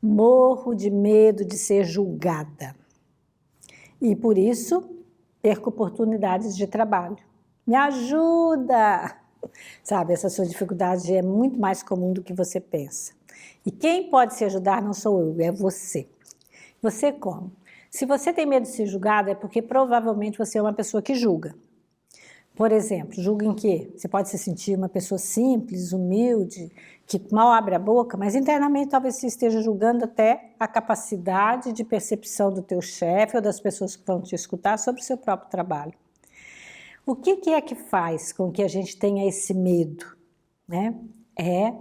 Morro de medo de ser julgada e, por isso, perco oportunidades de trabalho. Me ajuda! Sabe, essa sua dificuldade é muito mais comum do que você pensa. E quem pode se ajudar não sou eu, é você. Você como? Se você tem medo de ser julgada, é porque provavelmente você é uma pessoa que julga. Por exemplo, julga em quê? Você pode se sentir uma pessoa simples, humilde, que mal abre a boca, mas internamente talvez você esteja julgando até a capacidade de percepção do teu chefe ou das pessoas que vão te escutar sobre o seu próprio trabalho. O que é que faz com que a gente tenha esse medo? Né? É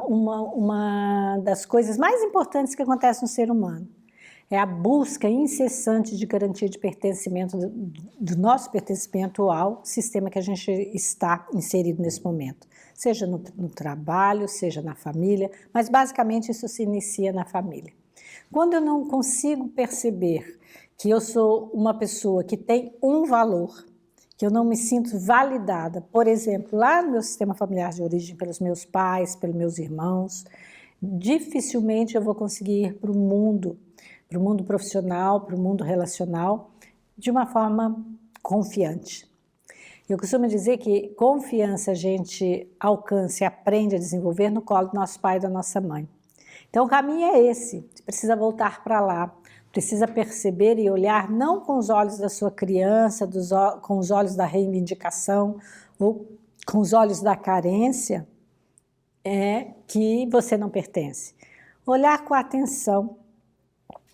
uma das coisas mais importantes que acontece no ser humano. É a busca incessante de garantia de pertencimento, do nosso pertencimento ao sistema que a gente está inserido nesse momento. Seja no trabalho, seja na família, mas basicamente isso se inicia na família. Quando eu não consigo perceber que eu sou uma pessoa que tem um valor, que eu não me sinto validada, por exemplo, lá no meu sistema familiar de origem, pelos meus pais, pelos meus irmãos, dificilmente eu vou conseguir ir para o mundo profissional, para o mundo relacional, de uma forma confiante. Eu costumo dizer que confiança a gente alcança e aprende a desenvolver no colo do nosso pai e da nossa mãe. Então o caminho é esse, você precisa voltar para lá, precisa perceber e olhar não com os olhos da sua criança, com os olhos da reivindicação ou com os olhos da carência, que você não pertence. Olhar com atenção,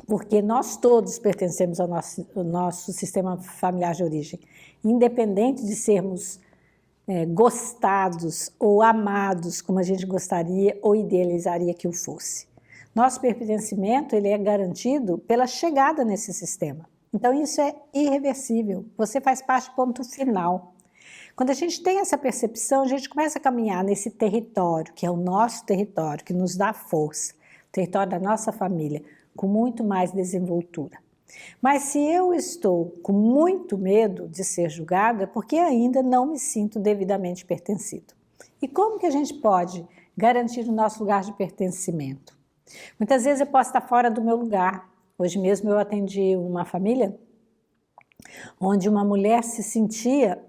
porque nós todos pertencemos ao nosso sistema familiar de origem, independente de sermos gostados ou amados como a gente gostaria ou idealizaria que o fosse. Nosso pertencimento ele é garantido pela chegada nesse sistema. Então isso é irreversível, você faz parte do ponto final. Quando a gente tem essa percepção, a gente começa a caminhar nesse território, que é o nosso território, que nos dá força, o território da nossa família, com muito mais desenvoltura. Mas se eu estou com muito medo de ser julgado, é porque ainda não me sinto devidamente pertencido. E como que a gente pode garantir o nosso lugar de pertencimento? Muitas vezes eu posso estar fora do meu lugar. Hoje mesmo eu atendi uma família onde uma mulher se sentia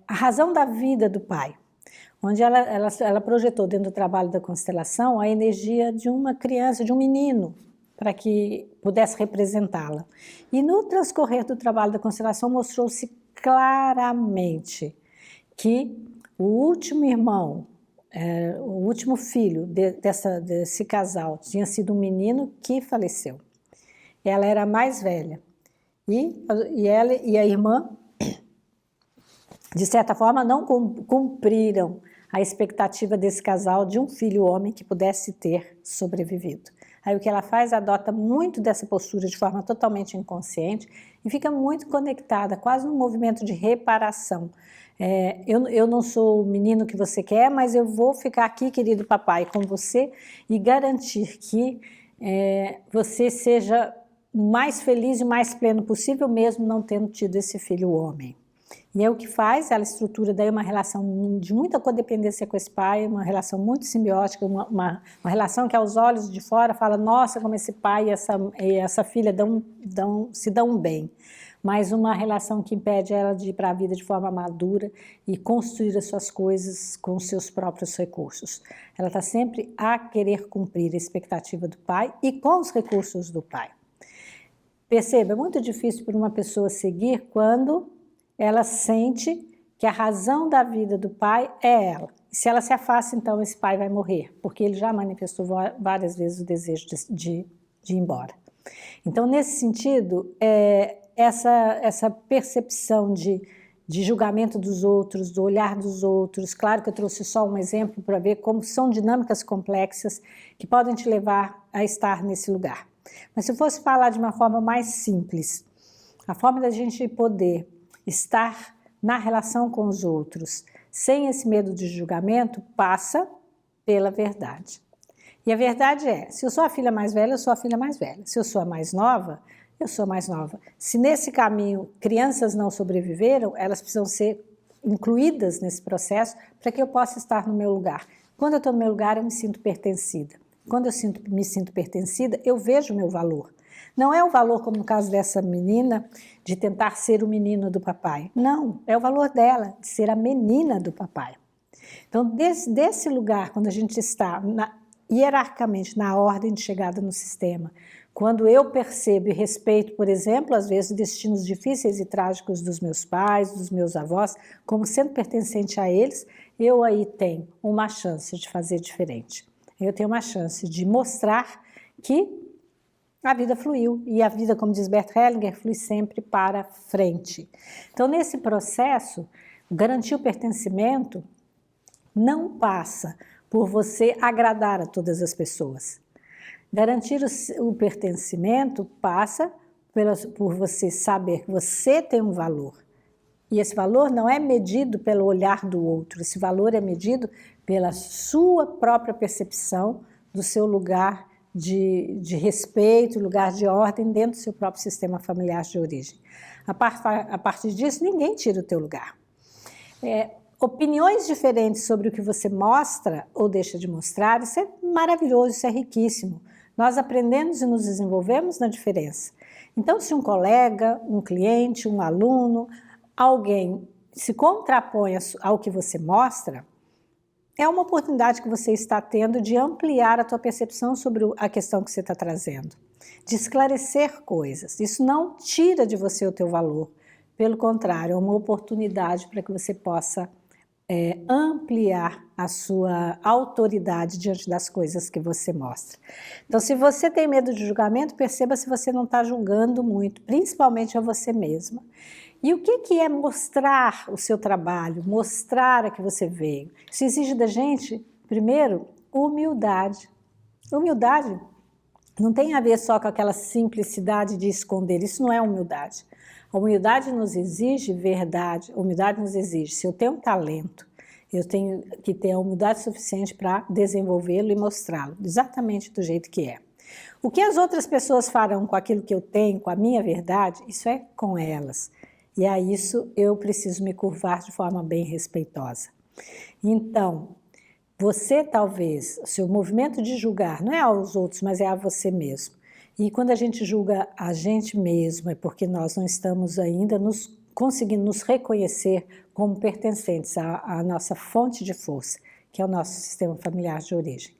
a razão da vida do pai, onde ela projetou dentro do trabalho da constelação a energia de uma criança, de um menino, para que pudesse representá-la. E no transcorrer do trabalho da constelação mostrou-se claramente que o último irmão, o último filho desse casal tinha sido um menino que faleceu. Ela era a mais velha e ela e a irmã, de certa forma, não cumpriram a expectativa desse casal de um filho homem que pudesse ter sobrevivido. Aí o que ela faz, adota muito dessa postura de forma totalmente inconsciente e fica muito conectada, quase num movimento de reparação. Eu não sou o menino que você quer, mas eu vou ficar aqui, querido papai, com você e garantir que você seja o mais feliz e mais pleno possível, mesmo não tendo tido esse filho homem. E é o que faz, ela estrutura daí uma relação de muita codependência com esse pai, uma relação muito simbiótica, uma relação que aos olhos de fora fala, nossa, como esse pai e essa filha se dão bem. Mas uma relação que impede ela de ir para a vida de forma madura e construir as suas coisas com os seus próprios recursos. Ela está sempre a querer cumprir a expectativa do pai e com os recursos do pai. Perceba, é muito difícil para uma pessoa seguir quando ela sente que a razão da vida do pai é ela. E se ela se afasta, então esse pai vai morrer, porque ele já manifestou várias vezes o desejo de ir embora. Então, nesse sentido, essa percepção de julgamento dos outros, do olhar dos outros, claro que eu trouxe só um exemplo para ver como são dinâmicas complexas que podem te levar a estar nesse lugar. Mas se eu fosse falar de uma forma mais simples, a forma da gente poder estar na relação com os outros, sem esse medo de julgamento, passa pela verdade. E a verdade é, se eu sou a filha mais velha, eu sou a filha mais velha. Se eu sou a mais nova, eu sou a mais nova. Se nesse caminho crianças não sobreviveram, elas precisam ser incluídas nesse processo para que eu possa estar no meu lugar. Quando eu estou no meu lugar, eu me sinto pertencida. quando eu me sinto pertencida, eu vejo o meu valor. Não é o valor, como no caso dessa menina, de tentar ser o menino do papai. Não, é o valor dela, de ser a menina do papai. Então, desse lugar, quando a gente está hierarquicamente na ordem de chegada no sistema, quando eu percebo e respeito, por exemplo, às vezes destinos difíceis e trágicos dos meus pais, dos meus avós, como sendo pertencente a eles, eu aí tenho uma chance de fazer diferente. Eu tenho uma chance de mostrar que a vida fluiu, e a vida, como diz Bert Hellinger, flui sempre para frente. Então, nesse processo, garantir o pertencimento não passa por você agradar a todas as pessoas. Garantir o pertencimento passa por você saber que você tem um valor. E esse valor não é medido pelo olhar do outro, esse valor é medido pela sua própria percepção do seu lugar de respeito, lugar de ordem dentro do seu próprio sistema familiar de origem. A partir disso, ninguém tira o teu lugar. Opiniões diferentes sobre o que você mostra ou deixa de mostrar, isso é maravilhoso, isso é riquíssimo. Nós aprendemos e nos desenvolvemos na diferença. Então, se um colega, um cliente, um aluno, alguém se contrapõe ao que você mostra, é uma oportunidade que você está tendo de ampliar a tua percepção sobre a questão que você está trazendo, de esclarecer coisas. Isso não tira de você o teu valor, pelo contrário, é uma oportunidade para que você possa ampliar a sua autoridade diante das coisas que você mostra. Então, se você tem medo de julgamento, perceba se você não está julgando muito, principalmente a você mesma. E o que é mostrar o seu trabalho, mostrar a que você veio? Isso exige da gente, primeiro, humildade. Humildade não tem a ver só com aquela simplicidade de esconder, isso não é humildade. A humildade nos exige verdade, a humildade nos exige, se eu tenho um talento, eu tenho que ter a humildade suficiente para desenvolvê-lo e mostrá-lo, exatamente do jeito que é. O que as outras pessoas farão com aquilo que eu tenho, com a minha verdade, isso é com elas. E a isso eu preciso me curvar de forma bem respeitosa. Então, você talvez, o seu movimento de julgar não é aos outros, mas é a você mesmo. E quando a gente julga a gente mesmo, é porque nós não estamos ainda conseguindo nos reconhecer como pertencentes à nossa fonte de força, que é o nosso sistema familiar de origem.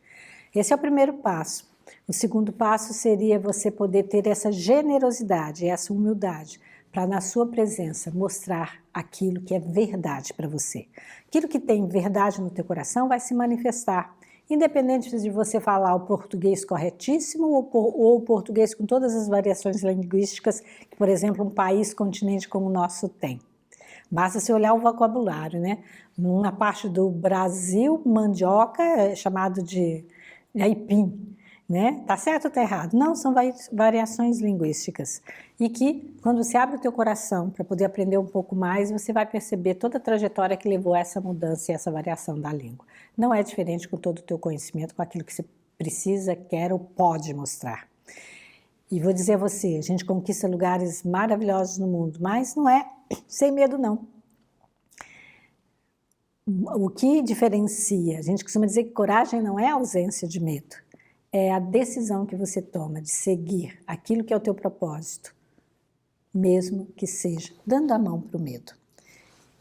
Esse é o primeiro passo. O segundo passo seria você poder ter essa generosidade, essa humildade, para na sua presença mostrar aquilo que é verdade para você. Aquilo que tem verdade no teu coração vai se manifestar, independente de você falar o português corretíssimo ou o português com todas as variações linguísticas que, por exemplo, um país, continente como o nosso tem. Basta você olhar o vocabulário, né? Numa parte do Brasil, mandioca é chamado de aipim, né? Tá certo ou tá errado? Não, são variações linguísticas. E que, quando você abre o teu coração para poder aprender um pouco mais, você vai perceber toda a trajetória que levou a essa mudança e essa variação da língua. Não é diferente com todo o teu conhecimento, com aquilo que você precisa, quer ou pode mostrar. E vou dizer a você, a gente conquista lugares maravilhosos no mundo, mas não é sem medo, não. O que diferencia? A gente costuma dizer que coragem não é ausência de medo. É a decisão que você toma de seguir aquilo que é o teu propósito, mesmo que seja dando a mão para o medo.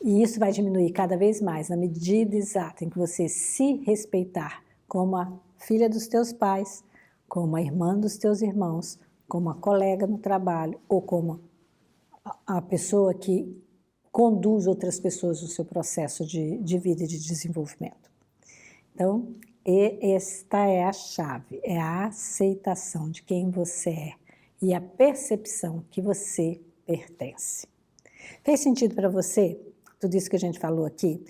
E isso vai diminuir cada vez mais na medida exata em que você se respeitar como a filha dos teus pais, como a irmã dos teus irmãos, como a colega no trabalho ou como a pessoa que conduz outras pessoas no seu processo de vida e de desenvolvimento. Então, esta é a chave, é a aceitação de quem você é e a percepção que você pertence. Fez sentido para você tudo isso que a gente falou aqui?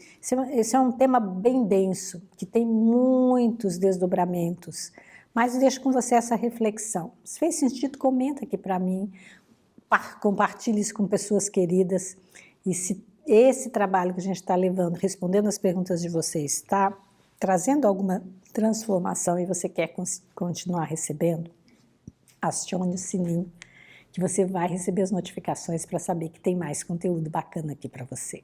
Esse é um tema bem denso, que tem muitos desdobramentos, mas eu deixo com você essa reflexão. Se fez sentido, comenta aqui para mim, compartilhe isso com pessoas queridas, e se esse trabalho que a gente está levando, respondendo as perguntas de vocês, está trazendo alguma transformação e você quer continuar recebendo, acione o sininho que você vai receber as notificações para saber que tem mais conteúdo bacana aqui para você.